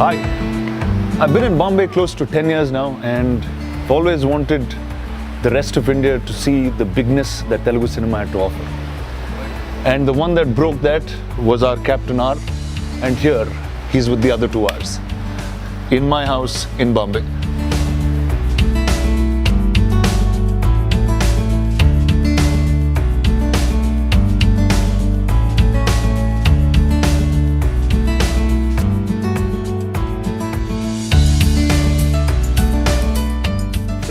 Hi, I've been in Bombay close to 10 years now and I've always wanted the rest of India to see the bigness that Telugu cinema had to offer. And the one that broke that was our Captain R, and here he's with the other two R's, in my house in Bombay.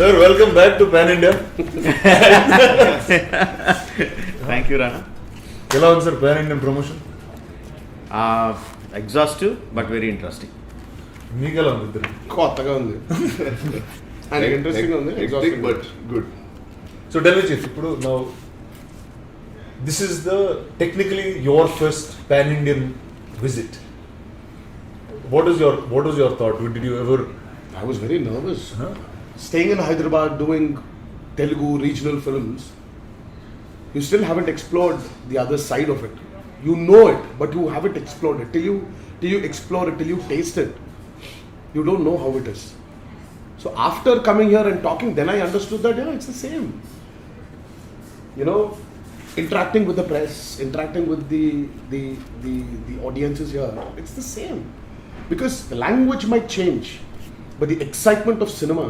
Sir, welcome back to Pan India. Thank you, Rana. Hello, sir. Pan Indian promotion. Exhaustive but very interesting. Meekala undi. కొత్తగా ఉంది and interesting ఉంది exhausting but good. So tell me, Chief, now this is the technically your first Pan Indian visit. What was your thought? Did you ever? I was very nervous. Huh? Staying in Hyderabad doing Telugu regional films, you still haven't explored the other side of it. You know it, but you haven't explored it. Till you explore it, till you taste it, you don't know how it is. So after coming here and talking, then I understood that it's the same. Interacting with the press, interacting with the audiences here, it's the same. Because the language might change, but the excitement of cinema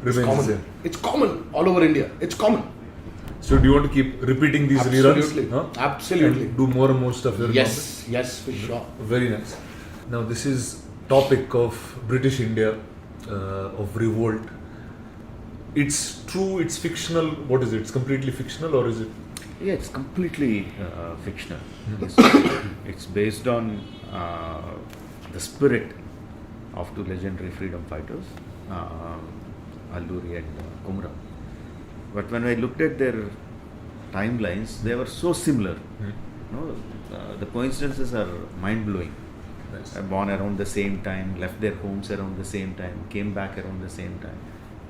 is Remains common. the same. It's common all over India. It's common. So do you want to keep repeating these Absolutely. reruns? Huh? Absolutely. And do more and more stuff here in Yes, for sure. Bombay? Very nice. Now this is topic of British India, of revolt. It's true, it's fictional. What is it? It's completely fictional, or is it? Yeah, it's completely fictional. It's based on the spirit of two legendary freedom fighters, Alluri and Kumra. But when I looked at their timelines, they were so similar. The coincidences are mind-blowing. Nice. Born around the same time, left their homes around the same time, came back around the same time,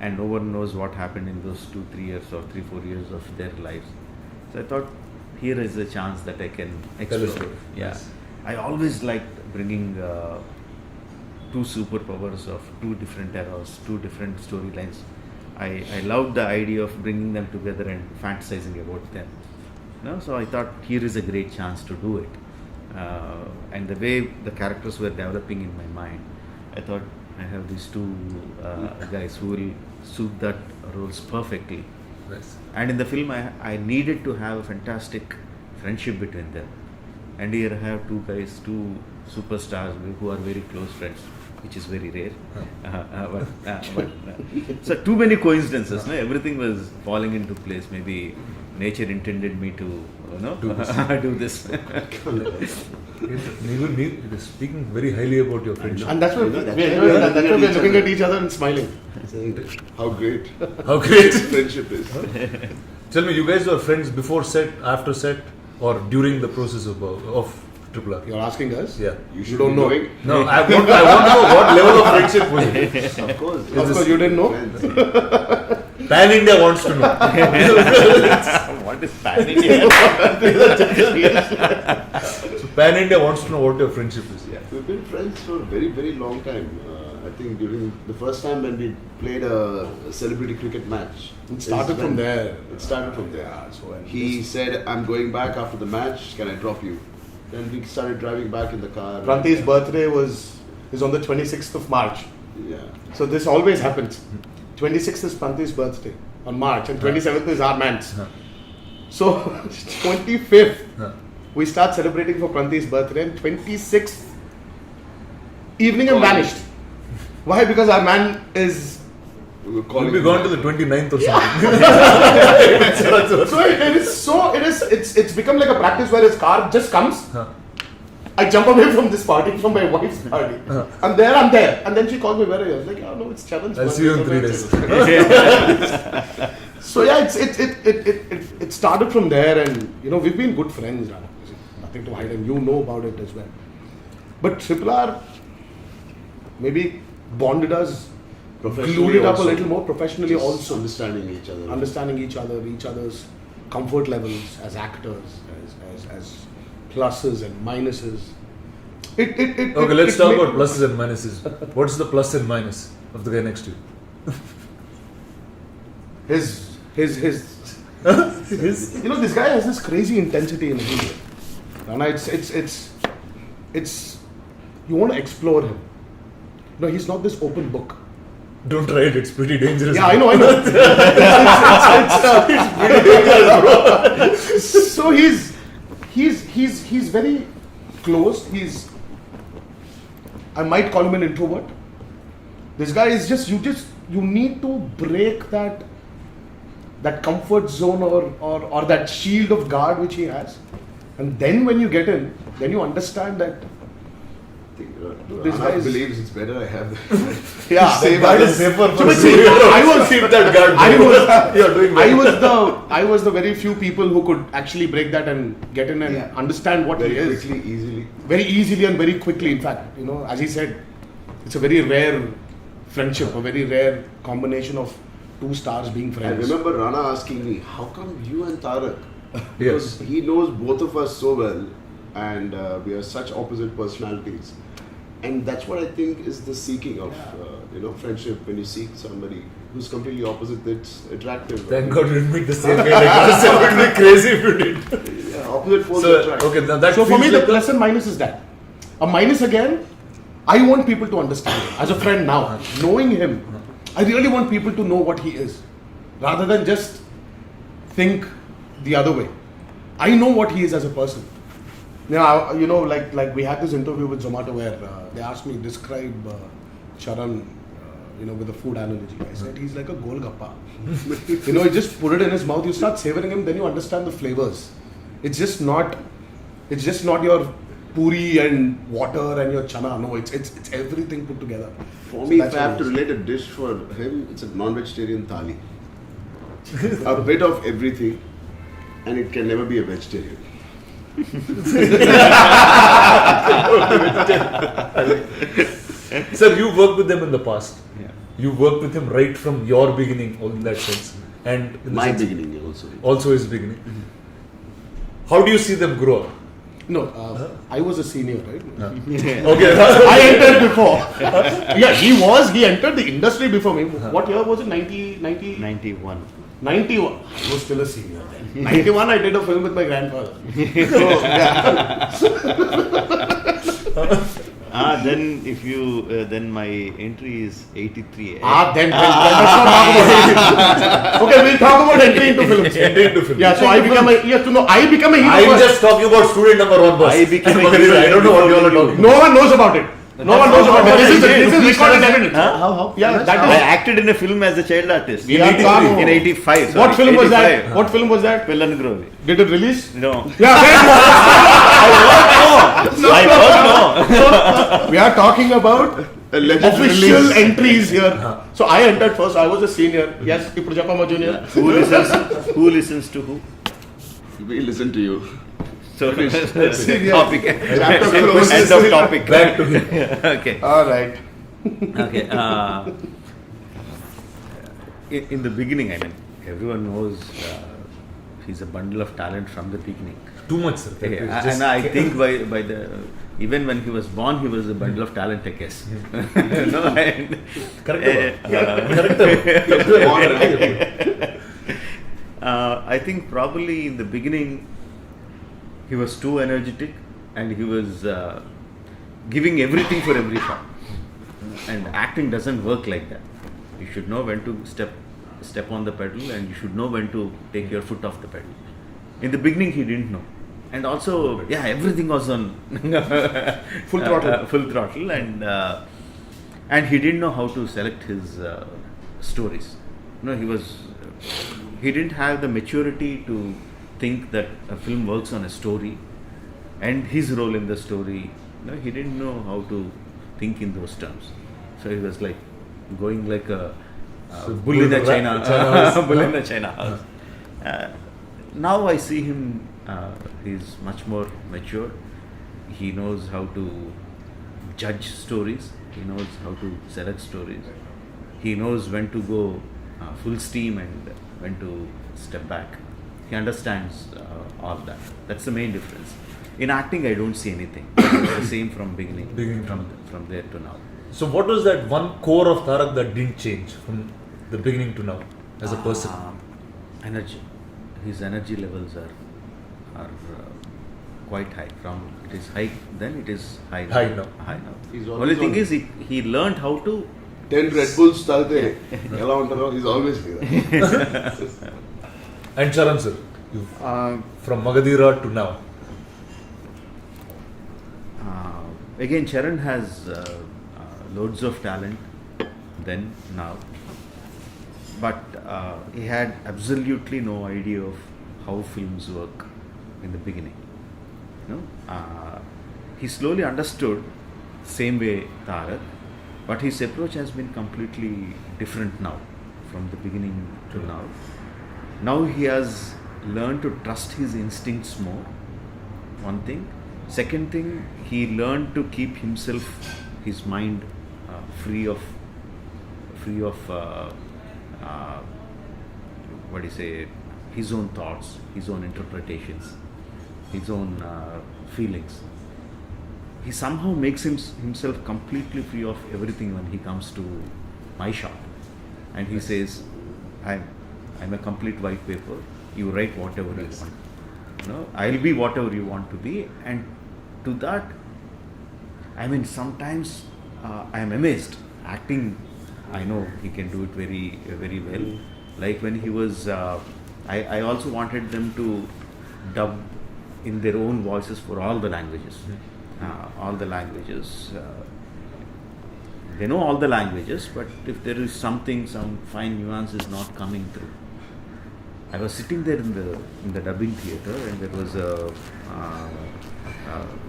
and no one knows what happened in those 2-3 years or 3-4 years of their lives. So I thought, here is a chance that I can Tell us explore. about it. Yeah, Yes. I always liked bringing two superpowers of two different eras, two different storylines. I loved the idea of bringing them together and fantasizing about them. So I thought, here is a great chance to do it. And the way the characters were developing in my mind, I thought, I have these two guys who will suit that roles perfectly. Nice. And in the film, I needed to have a fantastic friendship between them. And here I have two guys, two superstars who are very close friends, which is very rare. So too many coincidences. No? Everything was falling into place. Maybe nature intended me to do this. You're speaking very highly about your friendship. And that's why That's we're looking at each other and smiling. How great How great! friendship is. Tell me, you guys were friends before set, after set, or during the process of RRR? You're asking us? Yeah. You don't know. No, I want to know what level of friendship was it. Of course. Of course, you didn't know? Pan India wants to know. What is Pan India? So Pan India wants to know what your friendship is. Yeah. We've been friends for a very, very long time. I think during the first time when we played a celebrity cricket match. It started from there. It started from there. He said, I'm going back after the match, can I drop you? Then we started driving back in the car. Pranti's birthday is on the 26th of March. Yeah. So this always happens. 26th is Pranti's birthday on March and 27th is our man's. So 25th we start celebrating for Pranti's birthday and 26th evening I'm vanished. Why? Because our man is... We were calling We'll be gone to the 29th or something. So it's become like a practice where his car just comes. I jump away from this party, from my wife's party. I'm there. And then she calls me, where are you? I was like, oh no, it's Charan's I'll see you in 3 days. So yeah, it started from there, and we've been good friends, Rana. Nothing to hide, and you know about it as well. But RRR maybe bonded us, glued it up a little more professionally also. Understanding each other. Understanding each other's comfort levels as actors, as pluses and minuses. Okay, let's talk about pluses and minuses. What's the plus and minus of the guy next to you? His you know, this guy has this crazy intensity in him. And it's you want to explore him. No, he's not this open book. Don't try it, it's pretty dangerous. Yeah, I know. It's pretty dangerous, bro. So he's very close. I might call him an introvert. This guy is you need to break that comfort zone or that shield of guard which he has, and then when you get in, then you understand that this guy believes it's better I have yeah. save That others. is safer for I was keep that guard. You're doing well. I was the very few people who could actually break that and get in and understand what Very he is quickly, easily. very easily and very quickly. In fact, you know, as he said, it's a very rare friendship, a very rare combination of two stars being I friends. remember Rana asking me, how come you and Tarak? Yes. Because he knows both of us so well, and we are such opposite personalities. And that's what I think is the seeking of friendship. When you seek somebody who's completely opposite, it's attractive. Thank God we didn't meet the same guy. Like us. It would be crazy if you did. Yeah, opposite forces So, attract. okay, now that So for feels me, like the plus and minus is that. A minus again, I want people to understand him. As a friend now, knowing him, I really want people to know what he is, rather than just think the other way. I know what he is as a person. Now, you know, like we had this interview with Zomato where they asked me describe Charan, with a food analogy. I said he's like a golgappa. You just put it in his mouth, you start savoring him, then you understand the flavors. It's just not your puri and water and your chana. No, it's everything put together. For So me, that's if I have what to it is. relate a dish for him, it's a non-vegetarian thali. A bit of everything, and it can never be a vegetarian. Sir, you worked with them in the past. Yeah. You worked with him right from your beginning, in that sense, and in the My sense- beginning also. also his beginning. How do you see them grow up? No, I was a senior, right? Okay, I entered before. Yeah, he entered the industry before me. What year was it? 90? 91. 91. I was still a senior then. 91, I did a film with my grandfather. So, yeah. Then if you then my entry is 83. Then let's not talk about it. Okay, we'll talk about entry into films. Entry into film. Yeah, so I become a hero. I'm first. just talking about student number one, boss. I became a Okay, hero I don't know what you all are before talking. No one knows about it. No one knows about it. This is recorded evidence. How? Yeah, that I is. acted in a film as a child artist. We are talking- In 85. What film was that? 85. What film was that? Pillangrovi. Did it release? No. Yeah, I don't know. we are talking about Alleged official release. entries here. So I entered first. I was a senior. Yes, Iprajapama Junior. Who listens to who? We listen to you. So Senior. topic. Chapter End closes. of topic. Back to him. Okay. All right. Okay. In the beginning, I mean, everyone knows he's a bundle of talent from the beginning. Too much, sir. Yeah, and I think by the even when he was born, he was a bundle of talent, I guess. No, and, I think probably in the beginning he was too energetic and he was giving everything for every shot. And acting doesn't work like that. You should know when to step on the pedal, and you should know when to take your foot off the pedal. In the beginning, he didn't know, and also, everything was on Full throttle. full throttle, and he didn't know how to select his stories. He didn't have the maturity to think that a film works on a story and his role in the story. He didn't know how to think in those terms. So he was like going like a bull in a China bull in a China house. Now I see him. He's much more mature. He knows how to judge stories. He knows how to select stories. He knows when to go full steam and when to step back. He understands all that. That's the main difference. In acting, I don't see anything. It's the same from beginning from there to now. So what was that one core of Tarak that didn't change from the beginning to now as a person? Energy. His energy levels are quite high. From it is high, then it is high now. High now. High now. He's Only always thing on- is he learned how to. 10 Red Bulls తాగితే ఎలా ఉంటారో he's always like that. And Charan sir, from Magadira to now. Again, Charan has loads of talent then, now. But he had absolutely no idea of how films work in the beginning. You know? He slowly understood, same way Tarak, but his approach has been completely different now, from the beginning to now. Now he has learned to trust his instincts more, one thing. Second thing, he learned to keep himself, his mind free of what do you say, his own thoughts, his own interpretations, his own feelings. He somehow makes himself completely free of everything when he comes to my shop, and he says, I'm a complete white paper. You write whatever you want. You know, I'll be whatever you want to be. And to that, I mean, sometimes I am amazed. Acting, I know he can do it very, very well. Like when he was, I also wanted them to dub in their own voices for all the languages. All the languages. They know all the languages, but if there is something, some fine nuance is not coming through. I was sitting there in the dubbing theatre, and there was a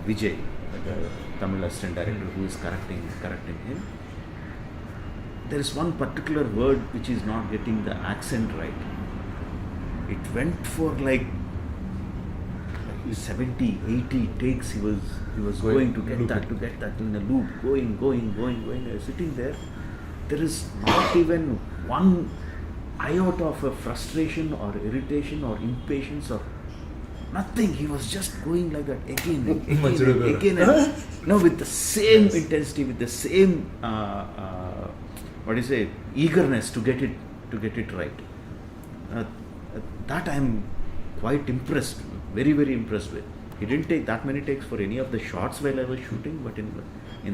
Vijay, the Tamil assistant director, who is correcting him. There is one particular word which is not getting the accent right. It went for like 70, 80 takes. He was going to get that in a loop, going. I was sitting there. There is not even one iota of a frustration or irritation or impatience or nothing. He was just going like that again and and no, with the same intensity, with the same eagerness to get it right. That I'm quite impressed, very, very impressed with. He didn't take that many takes for any of the shots while I was shooting, but in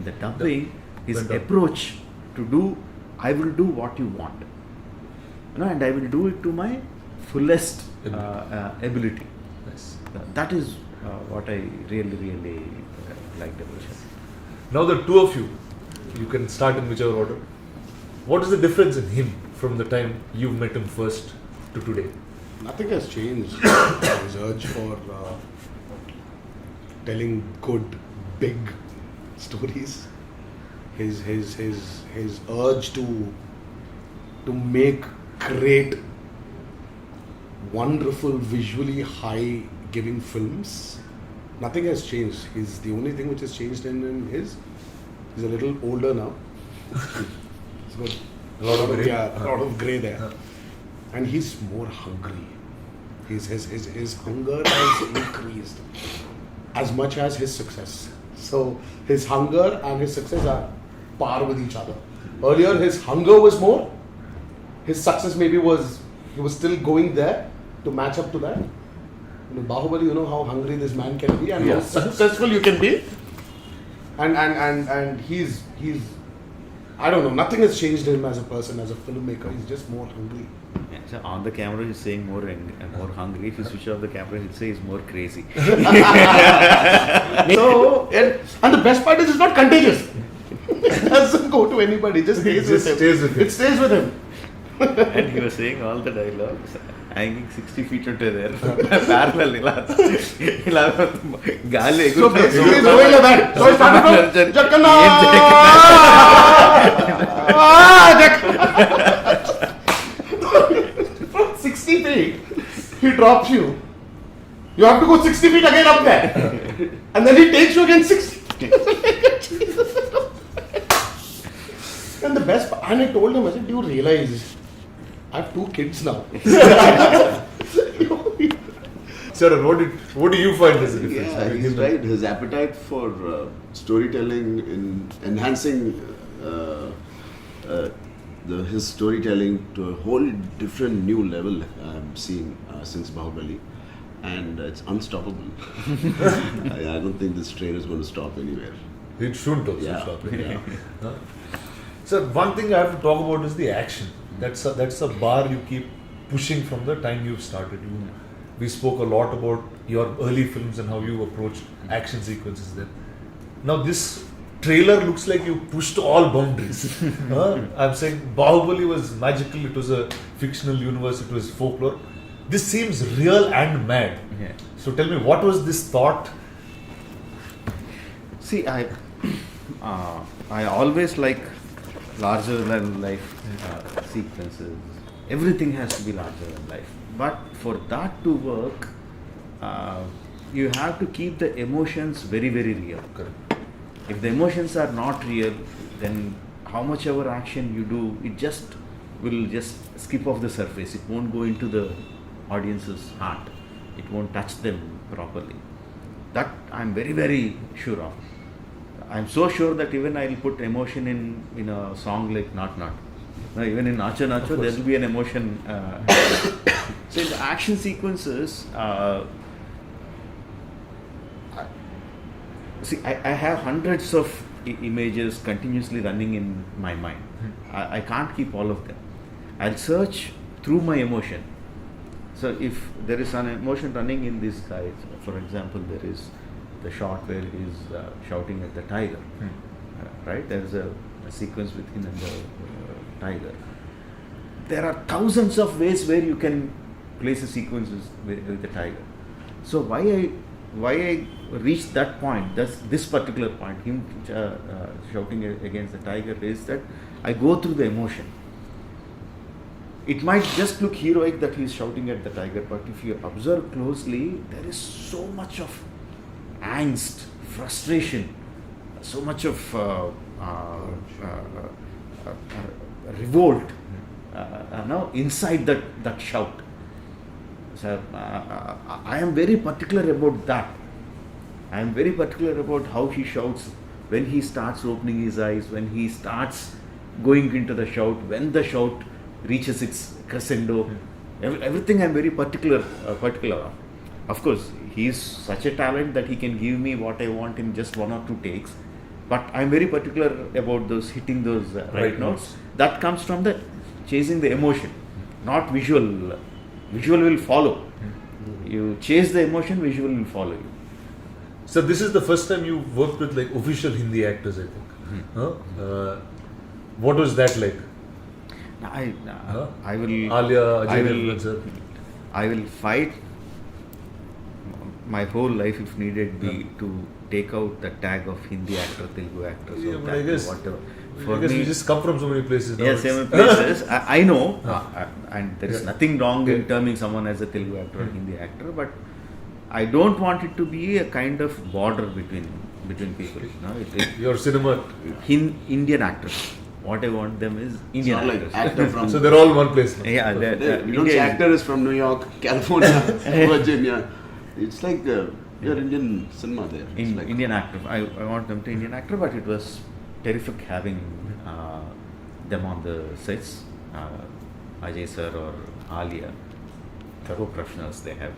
the dubbing, his approach to do, I will do what you want. And I will do it to my fullest ability. Nice. That is what I really, really liked about him. Now the two of you can start in whichever order. What is the difference in him from the time you met him first to today? Nothing has changed. His urge for telling good, big stories. His urge to make great, wonderful, visually high-giving films. Nothing has changed. The only thing which has changed in him is he's a little older now. He's got a lot of grey there, and he's more hungry. His hunger has increased as much as his success. So his hunger and his success are par with each other. Earlier, his hunger was more. His success maybe he was still going there to match up to that. Bahubali, you know how hungry this man can be and how successful you can be. And he's I don't know, nothing has changed him as a person, as a filmmaker. He's just more hungry. Yeah, so on the camera he's saying more hungry. If you switch off the camera, he'll say he's more crazy. So, and the best part is it's not contagious. It doesn't go to anybody. It just stays with him. It stays with him. And he was saying all the dialogues hanging 60 feet into there. Parallel. So basically he's going like that. So he started from from 60 feet, he drops you. You have to go 60 feet again up there. And then he takes you again 60 feet. And the best part, and I told him, I said, do you realize I have 2 kids now? So Charan, what do you find as a difference? Yeah, between he's him right. His appetite for storytelling, in enhancing his storytelling to a whole different new level I'm seeing since Bahubali, and it's unstoppable. I don't think this train is going to stop anywhere. It shouldn't also Yeah. stop it. So one thing I have to talk about is the action. That's a bar you keep pushing from the time you've started. We spoke a lot about your early films and how you approached action sequences there. Now this trailer looks like you pushed all boundaries. I'm saying Bahubali was magical, it was a fictional universe, it was folklore. This seems real and mad. Yeah. So tell me, what was this thought? See, I always like larger than life sequences. Everything has to be larger than life. But for that to work, you have to keep the emotions very, very real. Correct. If the emotions are not real, then how much ever action you do, it will just skip off the surface. It won't go into the audience's heart. It won't touch them properly. That I'm very, very sure of. I'm so sure that even I'll put emotion in a song like Not Not. Even in Nacho Nacho, there will be an emotion. So in the action sequences, I have hundreds of images continuously running in my mind. I can't keep all of them. I'll search through my emotion. So if there is an emotion running in this guy, for example, there is the shot where he is shouting at the tiger, right? There is a sequence with him and the tiger. There are thousands of ways where you can place a sequence with the tiger. So why I reached that point, this particular point, him shouting against the tiger, is that I go through the emotion. It might just look heroic that he is shouting at the tiger, but if you observe closely, there is so much of angst, frustration, so much of revolt now inside that shout. So I am very particular about that. I am very particular about how he shouts, when he starts opening his eyes, when he starts going into the shout, when the shout reaches its crescendo. Everything I am very particular of. Of course, he is such a talent that he can give me what I want in just 1 or 2 takes. But I am very particular about those hitting those right notes. That comes from the chasing the emotion, not visual. Visual will follow. You chase the emotion, visual will follow you. So this is the first time you worked with like official Hindi actors, I think. What was that like? I will. Alia, Ajay, sir. I will fight my whole life if need be to take out the tag of Hindi actor, Telugu actor, so but I guess, whatever. I guess we just come from so many places now. Yeah, so many places. I know, and there is nothing wrong in terming someone as a Telugu actor or Hindi actor, but I don't want it to be a kind of border between people. Your cinema. Indian actors. What I want them is Indian It's not actors. like actor from. So they're all one place now. Yeah, You don't say actor is from New York, California, Virginia. It's like you're Indian cinema there. It's like Indian actor. I want them to Indian actor, but it was terrific having them on the sets. Ajay sir or Alia, thorough professionals they have.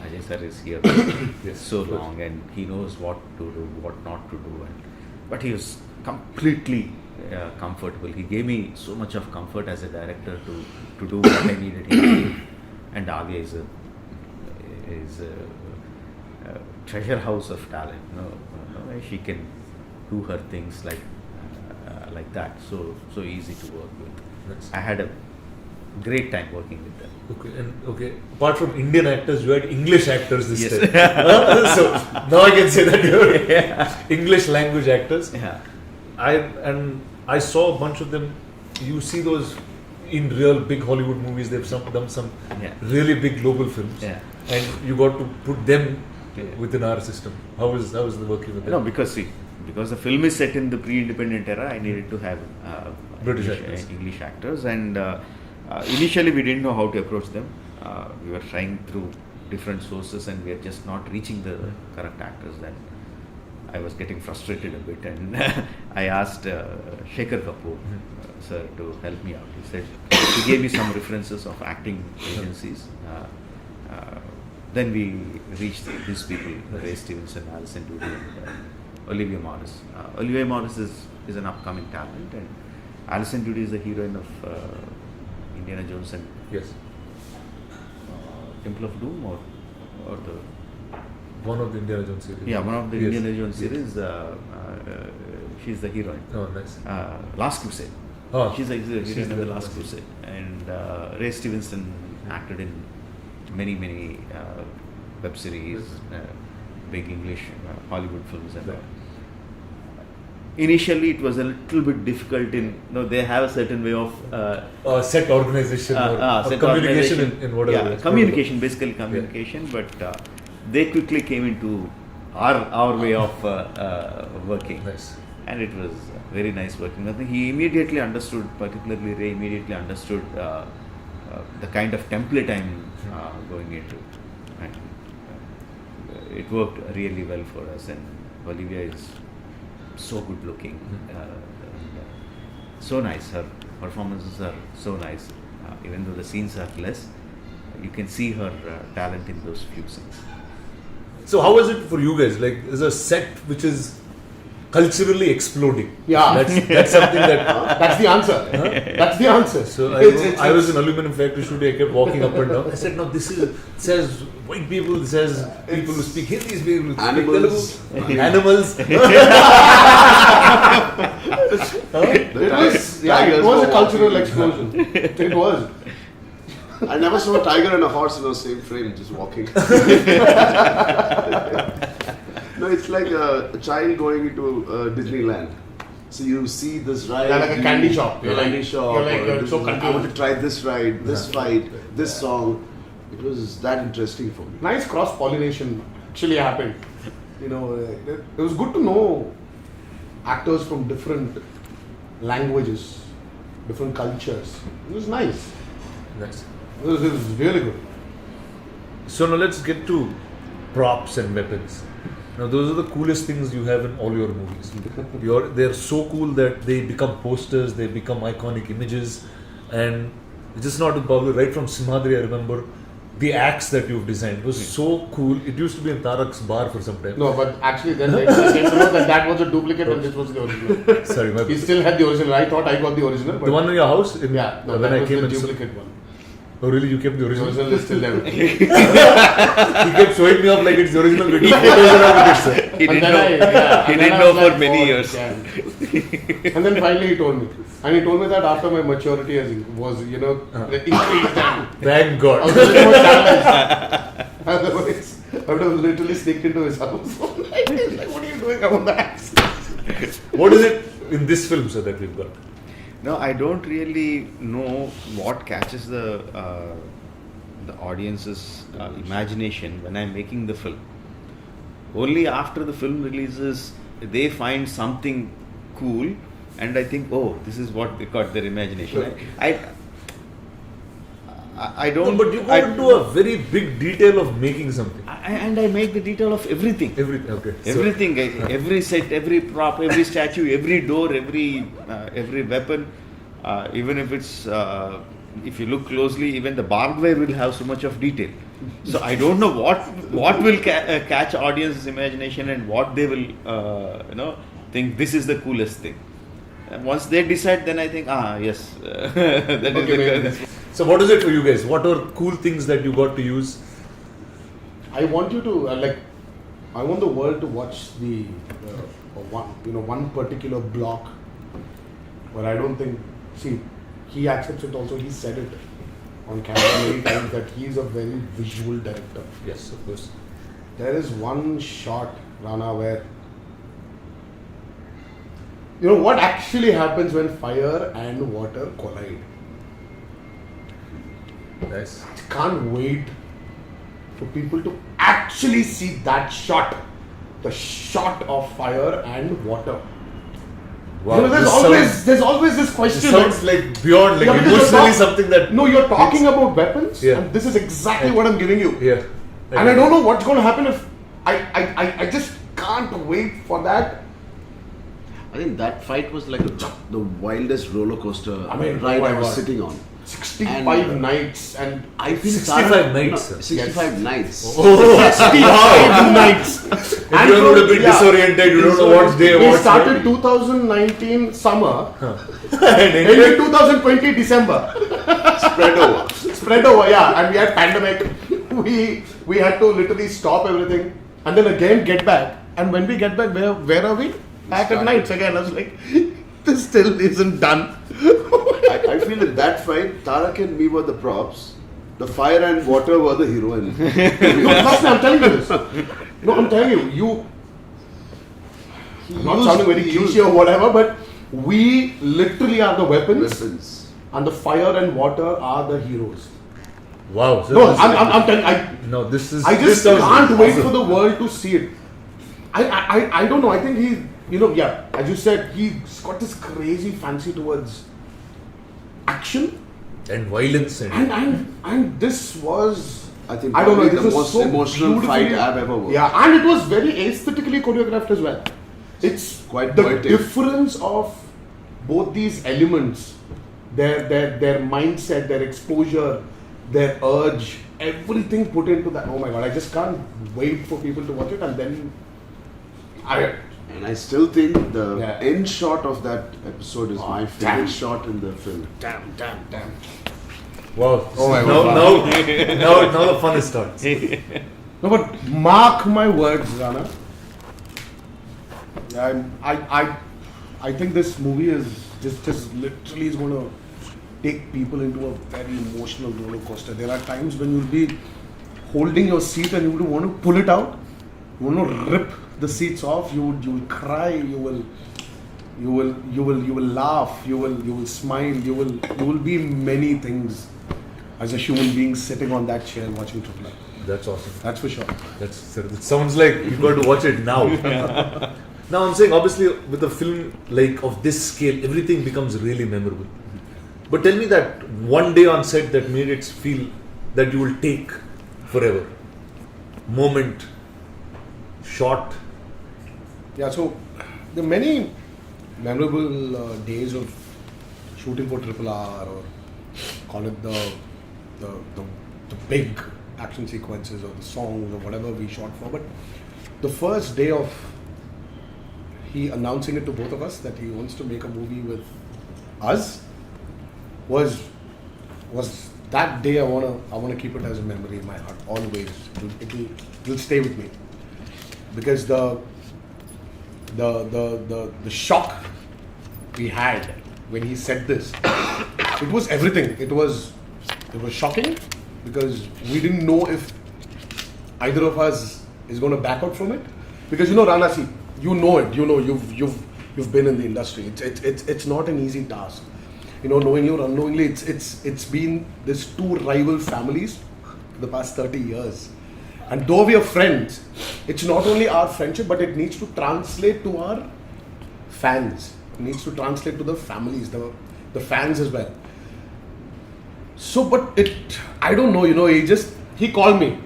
Ajay sir is here so long and he knows what to do, what not to do. But he was completely comfortable. He gave me so much of comfort as a director to do what I needed him to do. And Alia is a treasure house of talent. She can do her things like that. So easy to work with. I had a great time working with them. Okay. Apart from Indian actors, you had English actors this time. So now I can say that you're English language actors. Yeah. I saw a bunch of them. You see those in real big Hollywood movies. They've done some really big global films, and you got to put them within our system. How was the working with them? No, because the film is set in the pre-independent era, I needed to have British English actors, and initially we didn't know how to approach them. We were trying through different sources and we are just not reaching the correct actors, then I was getting frustrated a bit, and I asked Shekhar Kapoor sir to help me out. He said he gave me some references of acting agencies. Then we reached these people: Ray Stevenson, Alison Doody, and Olivia Morris. Olivia Morris is an upcoming talent, and Alison Doody is the heroine of Indiana Jones and Yes. Temple of Doom, or the One of the Indiana Jones series. yeah, one of the Yes. Indiana Jones Yes. series. She's the heroine. Oh, nice. Last Crusade. Oh, She's the heroine she's of the the- Last Crusade, and Ray Stevenson acted in many web series, big English Hollywood films, and all. Initially, it was a little bit difficult. They have a certain way of set organization or set communication organization. in whatever. Yeah, communication, basically communication. But they quickly came into our way of working. Nice. And it was very nice working. I think he immediately understood, particularly Ray immediately understood the kind of template I'm going into. And it worked really well for us. And Olivia is so good looking, so nice. Her performances are so nice. Even though the scenes are less, you can see her talent in those few scenes. So how is it for you guys? Like, is a set which is culturally exploding? Yeah. That's something that. That's the answer. That's the answer. So It's- I was in aluminum factory shooting. I kept walking up and down. I said, "No, this is it says white people. It says people who speak Hindi, people who speak Animals. Telugu, animals." It was a cultural explosion. It was. I never saw a tiger and a horse in the same frame just walking. No, it's like a child going into Disneyland. So you see this ride. Yeah, like a candy shop. You're Candy like- shop. you're like, or so I want confused. to try this ride, this fight, this song. It was that interesting for me. Nice cross pollination actually happened. It was good to know actors from different languages, different cultures. It was nice. Nice. It was really good. So now let's get to props and weapons. Now those are the coolest things you have in all your movies. They're so cool that they become posters, they become iconic images, and it's just not probably right from Simhadri. I remember the axe that you've designed was so cool. It used to be in Tarak's bar for some time. No, but actually then I came to know that was a duplicate and this was the original. Sorry, my He still had the original. I thought I got the original. But the one in your house. yeah, no, when that I was came the and duplicate one. Oh really? You kept the The original? original is still there. He kept showing me off like it's the original. We took photos around with it, sir. He And didn't then know. He and then didn't I know was for like, many oh, years. yeah. And then finally he told me. And he told me that after my maturity was increased. Thank I God. was a little more challenged. Otherwise, I would have literally sneaked into his house. Like, what are you doing? I want the axe. What is it in this film, sir, that we've got? No, I don't really know what catches the audience's imagination when I'm making the film. Only after the film releases, they find something cool, and I think, oh, this is what they caught their imagination. I don't. No, but you go into a very big detail of making something. And I make the detail of everything. Everything, okay. Everything, every set, every prop, every statue, every door, every weapon, even if it's, if you look closely, even the barbed wire will have so much of detail. So I don't know what will catch audience's imagination and what they will, think this is the coolest thing. And once they decide, then I think, yes, that is the. So what is it for you guys? What are cool things that you got to use? I want you to I want the world to watch the one particular block where I don't think. See, he accepts it also. He said it on camera many times that he is a very visual director. Yes, of course. There is one shot, Rana, where what actually happens when fire and water collide. Nice. I can't wait for people to actually see that shot. The shot of fire and water. Wow. There's always this This question. sounds like beyond, Yeah, because emotionally you're something that. No, you're talking about weapons, Yeah. and this is exactly what I'm giving you. Yeah. And I don't know what's going to happen if I just can't wait for that. I think that fight was like the wildest roller coaster ride oh my I was God. sitting on. 65 nights and I think 65 nights. 65 nights. 65 nights. And you are a bit disoriented, you don't know what's day, We what's started 2019 summer and ended 2020 December. Spread over, yeah. And we had pandemic. We had to literally stop everything and then again get back. And when we get back, where are we? Back at nights again. I was like, this still isn't done. I feel in that fight, Tarak and me were the props. The fire and water were the heroine. Trust me, I'm telling you this. No, I'm telling you. Not sounding very cliche or whatever, but we literally are the weapons. And the fire and water are the heroes. Wow. So No, I'm telling. No, this is. I just this sounds can't wait awesome. for the world to see it. I don't know. I think he, yeah, as you said, he's got this crazy fancy towards action, And violence and this was. I think I don't know. probably This the was most so emotional fight beautifully- I've ever worked. Yeah, and it was very aesthetically choreographed as well. It's Quite the poetic. difference of both these elements, their mindset, their exposure, their urge, everything put into that. Oh my God! I just can't wait for people to watch it, and then And I still think the Yeah. end shot of that episode is my favorite damn. shot in the film. damn. Wow. Oh my now, God. now the fun starts. No, but mark my words, Rana. I think this movie is just literally is going to take people into a very emotional roller coaster. There are times when you'll be holding your seat and you will want to pull it out. You want to rip the seats off. You will cry. You will laugh. You will smile. You will be many things as a human being sitting on that chair watching Triple R. That's awesome. That's for sure. It sounds like you got to watch it now. Now I'm saying, obviously, with a film like of this scale, everything becomes really memorable. But tell me that one day on set that made it feel that you will take forever. Moment, shot. Yeah, so there are many memorable days of shooting for Triple R, or call it the big action sequences or the songs or whatever we shot for. But the first day of he announcing it to both of us that he wants to make a movie with us was that day. I wanna keep it as a memory in my heart always. It'll stay with me, because the shock we had when he said this, it was everything. It was shocking because we didn't know if either of us is going to back out from it. Because Rana, see, you know it. You've been in the industry. It's not an easy task. Knowingly or unknowingly, it's been these two rival families for the past 30 years. And though we are friends, it's not only our friendship, but it needs to translate to our fans. It needs to translate to the families, the fans as well. So, but I don't know, he called me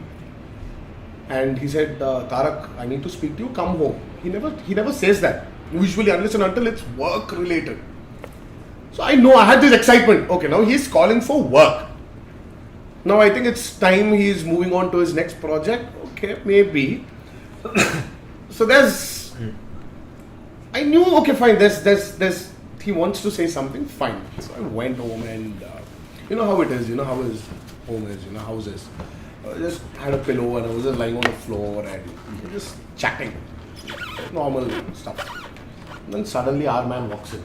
and he said, Tarak, I need to speak to you, come home. He never says that, usually, unless and until it's work related. So I know I had this excitement. Okay, now he's calling for work. Now I think it's time he's moving on to his next project. Okay, maybe. So I knew, okay, fine, he wants to say something, fine. So I went home and, you know how it is, how his home is, house is. I just had a pillow and I was just lying on the floor and just chatting. Normal stuff. And then suddenly our man walks in.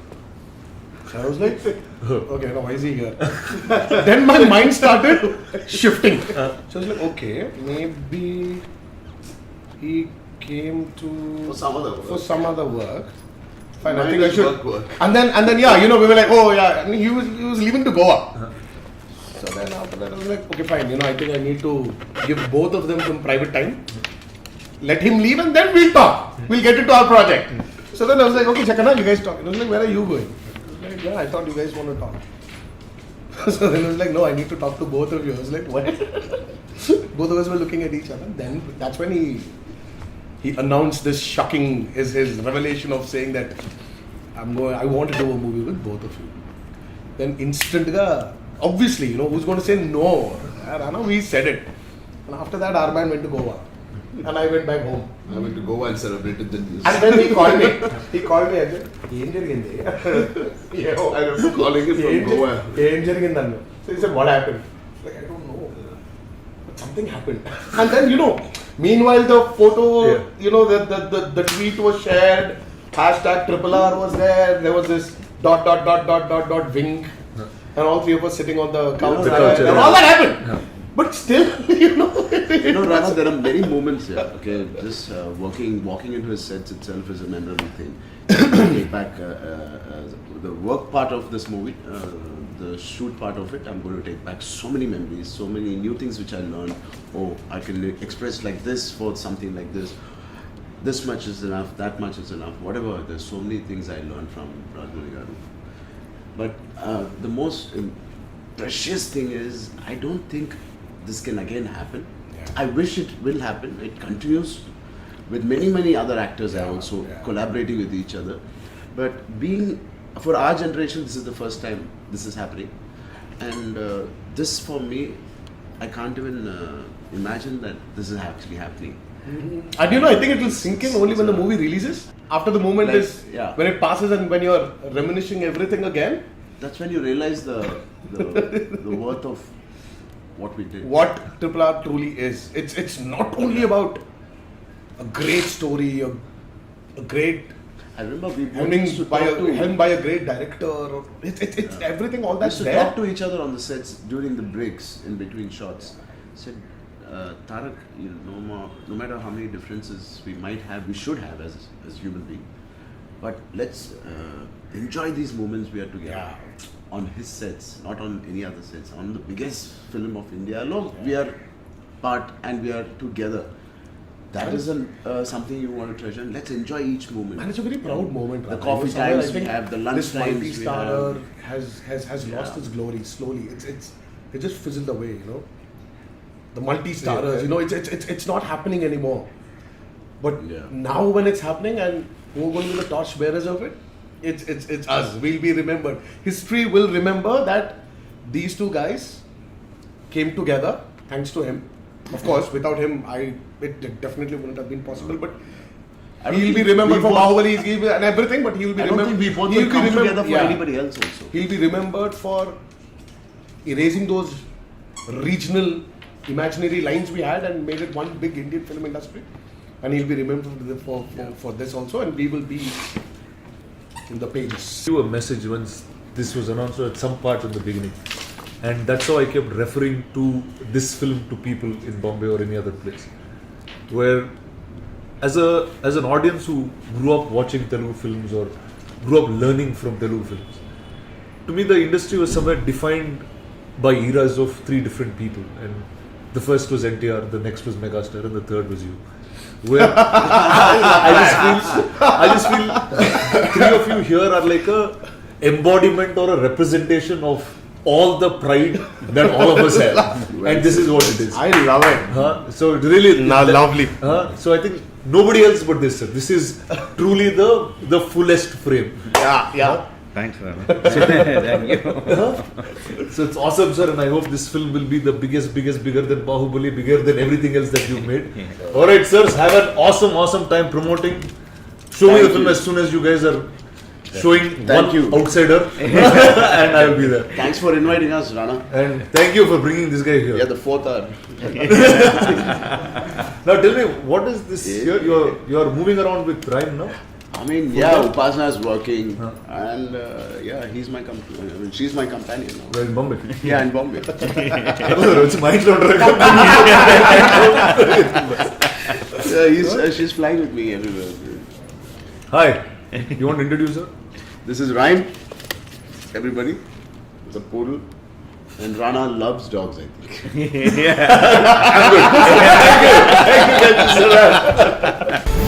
So I was like, okay, now why is he here? Then my mind started shifting. So I was like, okay, maybe he came For some other work. Fine, I Mine think I is should. work. And then yeah, we were like, oh yeah, and he was leaving to Goa. So then after that I was like, okay, fine, I think I need to give both of them some private time. Let him leave and then we'll talk. We'll get into our project. So then I was like, okay, Chakana, you guys talk. I was like, where are you going? I was like, yeah, I thought you guys want to talk. So then I was like, no, I need to talk to both of you. I was like, what? both of us were looking at each other. Then that's when he announced this shocking, his revelation of saying that I want to do a movie with both of you. Then obviously, who's going to say no? Rana, we said it. And after that, our man went to Goa. And I went back home. I went to Goa and celebrated the news. And then he called me. And said, I remember calling him from Goa. So he said, what happened? Like, I don't know. But something happened. And then, meanwhile the photo, the tweet was shared. Hashtag RRR was there. There was this ... wing. And all three of us sitting on the couch. And all that happened. Yeah. But still, Rana, there are many moments here. Okay, just walking into his sets itself is a memorable thing. Take back the work part of this movie, the shoot part of it. I'm going to take back so many memories, so many new things which I learned. Oh, I can express like this for something like this. This much is enough. That much is enough. Whatever. There's so many things I learned from Rajamouli Garu. But the most precious thing is, I don't think this can again happen. Yeah. I wish it will happen. It continues with many other actors are also collaborating with each other. But for our generation, this is the first time this is happening. And this for me, I can't even imagine that this is actually happening. And I think it will sink in only when the movie releases. After the moment when it passes and when you're reminiscing everything again. That's when you realize the worth of what we did. What RRR truly is. It's not only about a great story, a great I remember we helmed by a great director. It's everything, all we that's used to there. talk to each other on the sets during the breaks in between shots. Said, Tarak, no matter how many differences we might have, we should have as human beings, but let's enjoy these moments we are together on his sets, not on any other sets, on the biggest film of India. No, we are part and we are together. That is something you want to treasure. Let's enjoy each moment. And it's a very proud moment. The Rana. coffee times we have, the lunch this times we multi-starrer have. has lost its glory slowly. It just fizzled away, The multi-starrers, it's not happening anymore. But now when it's happening and we're going to be the torch bearers of it, it's us. We'll be remembered. History will remember that these two guys came together thanks to him. Of course, without him, it definitely wouldn't have been possible. But he'll be remembered for Bahubali and everything. But he'll be remembered. I don't think we both will come together for anybody else also. He'll be remembered for erasing those regional imaginary lines we had and made it one big Indian film industry. And he'll be remembered for this also. And we will be in the pages. You a message once this was announced at some part in the beginning, and that's how I kept referring to this film to people in Bombay or any other place, where as an audience who grew up watching Telugu films or grew up learning from Telugu films, to me the industry was somewhere defined by eras of three different people, and the first was NTR, the next was Megastar, and the third was you. Where I just feel three of you here are like a embodiment or a representation of all the pride that all of us have, and this is what it is. I love it. So it really lovely. So I think nobody else but this, sir. This is truly the fullest frame. Yeah. Thanks, Rana. Thank you. So it's awesome, sir, and I hope this film will be the biggest, bigger than Bahubali, bigger than everything else that you've made. All right, sirs, have an awesome time promoting. Show me the film as soon as you guys are showing outsider, and I will be there. Thanks for inviting us, Rana. And thank you for bringing this guy here. Yeah, the fourth hour. Now tell me, what is this here? You're moving around with Ryan now? I mean, Upasana is working, and he's my companion. I mean, she's my companion now. We're in Bombay. Yeah, in Bombay. It's mind She's flying with me everywhere. Hi, you want to introduce her? This is Ryan. Everybody, it's a poodle, and Rana loves dogs, I think. Thank you.